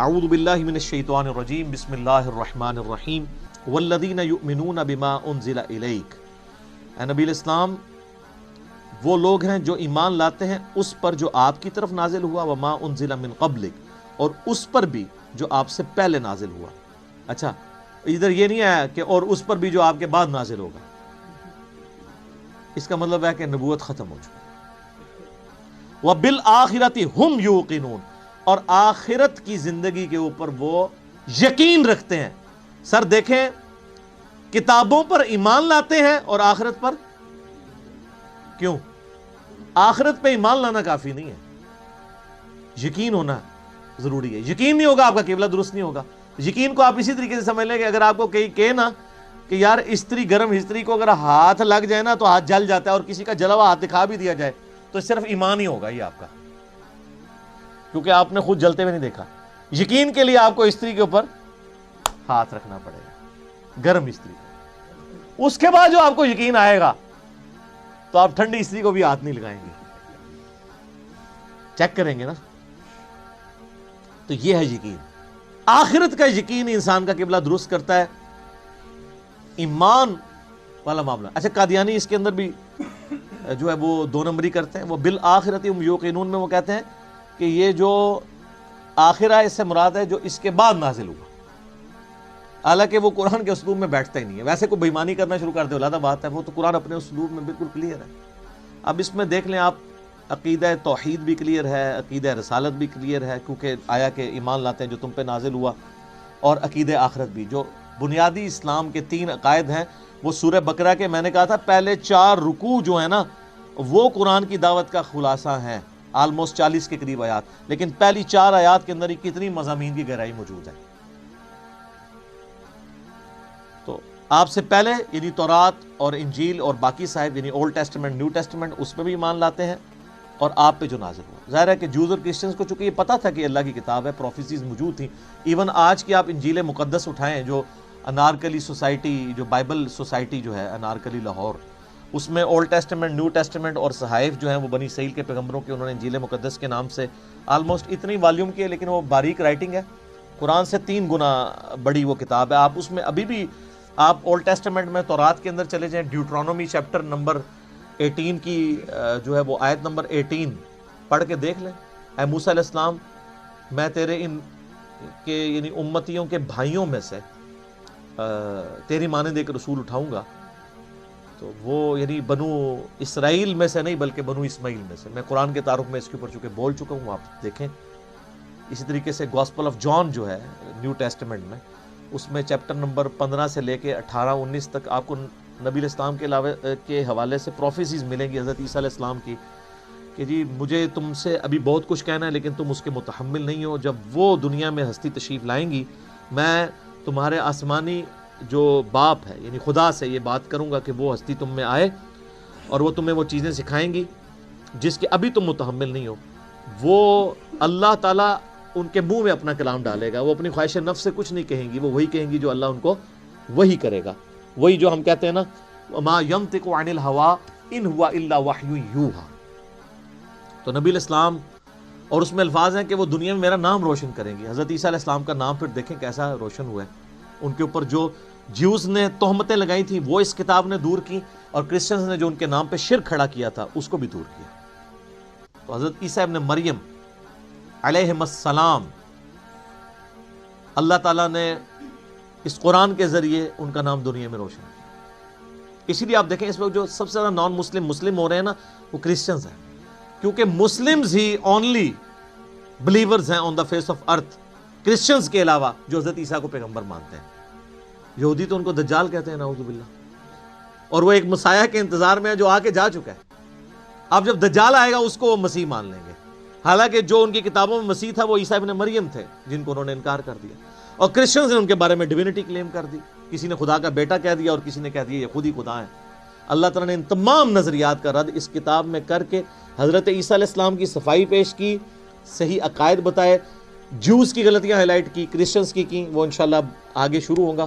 اعوذ باللہ من الشیطان الرجیم بسم اللہ الرحمن الرحیم والذین یؤمنون بما انزل الیک. اے نبی الاسلام، وہ لوگ ہیں جو ایمان لاتے ہیں اس پر جو آپ کی طرف نازل ہوا، وما انزل من قبلک، اور اس پر بھی جو آپ سے پہلے نازل ہوا. اچھا، ادھر یہ نہیں آیا کہ اور اس پر بھی جو آپ کے بعد نازل ہوگا. اس کا مطلب ہے کہ نبوت ختم ہو چکی. وَبِالْآخِرَةِ هُمْ يُوقِنُونَ، اور آخرت کی زندگی کے اوپر وہ یقین رکھتے ہیں. سر دیکھیں، کتابوں پر ایمان لاتے ہیں اور آخرت پر کیوں؟ آخرت پہ ایمان لانا کافی نہیں ہے، یقین ہونا ضروری ہے. یقین نہیں ہوگا آپ کا قبلہ درست نہیں ہوگا. یقین کو آپ اسی طریقے سے سمجھ لیں کہ اگر آپ کو کہے نا کہ یار استری، گرم استری کو اگر ہاتھ لگ جائے نا تو ہاتھ جل جاتا ہے، اور کسی کا جلا ہوا ہاتھ دکھا بھی دیا جائے تو صرف ایمان ہی ہوگا یہ آپ کا، کیونکہ آپ نے خود جلتے ہوئے نہیں دیکھا. یقین کے لیے آپ کو استری کے اوپر ہاتھ رکھنا پڑے گا، گرم استری. اس کے بعد جو آپ کو یقین آئے گا تو آپ ٹھنڈی استری کو بھی ہاتھ نہیں لگائیں گے، چیک کریں گے نا. تو یہ ہے یقین. آخرت کا یقین انسان کا قبلہ درست کرتا ہے، ایمان والا معاملہ. اچھا، قادیانی اس کے اندر بھی جو ہے وہ دو نمبری کرتے ہیں. وہ بالآخرۃ ہم یوقنون میں وہ کہتے ہیں کہ یہ جو آخرہ اس سے مراد ہے جو اس کے بعد نازل ہوا، حالانکہ وہ قرآن کے اسلوب میں بیٹھتا ہی نہیں ہے. ویسے کوئی بےمانی کرنا شروع کر دے علیحدہ بات ہے، وہ تو قرآن اپنے اسلوب میں بالکل کلیئر ہے. اب اس میں دیکھ لیں آپ، عقیدہ توحید بھی کلیئر ہے، عقیدہ رسالت بھی کلیئر ہے، کیونکہ آیا کہ ایمان لاتے ہیں جو تم پہ نازل ہوا، اور عقیدہ آخرت بھی. جو بنیادی اسلام کے 3 عقائد ہیں وہ سورہ بقرہ کے، میں نے کہا تھا پہلے 4 رکوع جو ہیں نا وہ قرآن کی دعوت کا خلاصہ ہیں، آلموسٹ 40 کے قریب آیات. لیکن پہلی 4 آیات کے اندر ہی کتنی مضامین کی گہرائی موجود ہے. تو آپ سے پہلے یعنی تورات اور انجیل اور باقی صاحب یعنی اولڈ ٹیسٹمنٹ، نیو ٹیسٹمنٹ، اس پہ بھی ایمان لاتے ہیں، اور آپ پہ جو نازل ہوا. ظاہر ہے کہ جوز اور کرسچنز کو چونکہ یہ پتہ تھا کہ اللہ کی کتاب ہے، پروفیسیز موجود تھیں. ایون آج کی آپ انجیل مقدس اٹھائیں، جو انارکلی سوسائٹی، جو بائبل سوسائٹی جو ہے انارکلی لاہور، اس میں اولڈ ٹیسٹمنٹ، نیو ٹیسٹمنٹ اور صحائف جو ہیں وہ بنی اسرائیل کے پیغمبروں کے، انہوں نے انجیل مقدس کے نام سے آلموسٹ اتنی والیوم کی ہے، لیکن وہ باریک رائٹنگ ہے. قرآن سے 3 گنا بڑی وہ کتاب ہے. آپ اس میں ابھی بھی آپ اولڈ ٹیسٹمنٹ میں تورات کے اندر چلے جائیں، ڈیوٹرانومی چیپٹر نمبر 18 کی جو ہے وہ آیت نمبر 18 پڑھ کے دیکھ لیں. اے موسیٰ علیہ السلام، میں تیرے ان کے یعنی امتیوں کے بھائیوں میں سے تیری مانند ایک رسول اٹھاؤں گا. تو وہ یعنی بنو اسرائیل میں سے نہیں بلکہ بنو اسماعیل میں سے. میں قرآن کے تعارف میں اس کے اوپر چونکہ بول چکا ہوں، آپ دیکھیں. اسی طریقے سے گاسپل آف جان جو ہے نیو ٹیسٹمنٹ میں، اس میں چیپٹر نمبر 15 سے لے کے 18-19 تک آپ کو نبی الاسلام کے علاوہ کے حوالے سے پروفیسیز ملیں گی حضرت عیسیٰ علیہ السلام کی، کہ جی مجھے تم سے ابھی بہت کچھ کہنا ہے لیکن تم اس کے متحمل نہیں ہو. جب وہ دنیا میں ہستی تشریف لائیں گی، میں تمہارے آسمانی جو باپ ہے یعنی خدا سے یہ بات کروں گا کہ وہ ہستی تم میں آئے اور وہ تمہیں وہ چیزیں سکھائیں گی جس کے ابھی تم متحمل نہیں ہو. وہ اللہ تعالیٰ ان کے منہ میں اپنا کلام ڈالے گا. وہ اپنی خواہش نفس سے کچھ نہیں کہیں گی، وہ وہی کہیں گی جو اللہ ان کو وہی کرے گا. وہی جو ہم کہتے ہیں نا ما ينطق عن الهوى ان هو الا وحی یوحی. تو نبی الاسلام اور اس میں الفاظ ہیں کہ وہ دنیا میں میرا نام روشن کریں گے. حضرت عیسیٰ علیہ السلام کا نام پھر دیکھیں کیسا روشن ہوا ہے. ان کے اوپر جو جیوز نے تہمتیں لگائی تھیں وہ اس کتاب نے دور کی، اور کرسچنز نے جو ان کے نام پہ شرک کھڑا کیا تھا اس کو بھی دور کیا. تو حضرت عیسیٰ ابن مریم علیہ السلام، اللہ تعالیٰ نے اس قرآن کے ذریعے ان کا نام دنیا میں روشن کیا. اسی لیے آپ دیکھیں اس وقت جو سب سے زیادہ نان مسلم ہو رہے ہیں نا وہ کرسچنز ہیں، کیونکہ مسلمز ہی اونلی بلیورز ہیں on the face of earth, Christians کے علاوہ جو حضرت عیسیٰ کو پیغمبر مانتے ہیں. یہودی تو ان کو دجال کہتے ہیں نعوذ باللہ، اور وہ ایک مسیح کے انتظار میں ہے جو آ کے جا چکا ہے. اب جب دجال آئے گا اس کو وہ مسیح مان لیں گے، حالانکہ جو ان کی کتابوں میں مسیح تھا وہ عیسیٰ ابن مریم تھے جن کو انہوں نے انکار کر دیا. اور کرسچنز نے ان کے بارے میں ڈیوینٹی کلیم کر دی، کسی نے خدا کا بیٹا کہہ دیا اور کسی نے کہہ دیا یہ خود ہی خدا ہے. اللہ تعالیٰ نے ان تمام نظریات کا رد اس کتاب میں کر کے حضرت عیسیٰ علیہ السلام کی صفائی پیش کی، صحیح عقائد بتائے، جوز کی غلطیاں ہائی لائٹ کی، کرسچنز کی وہ انشاءاللہ آگے شروع ہوگا.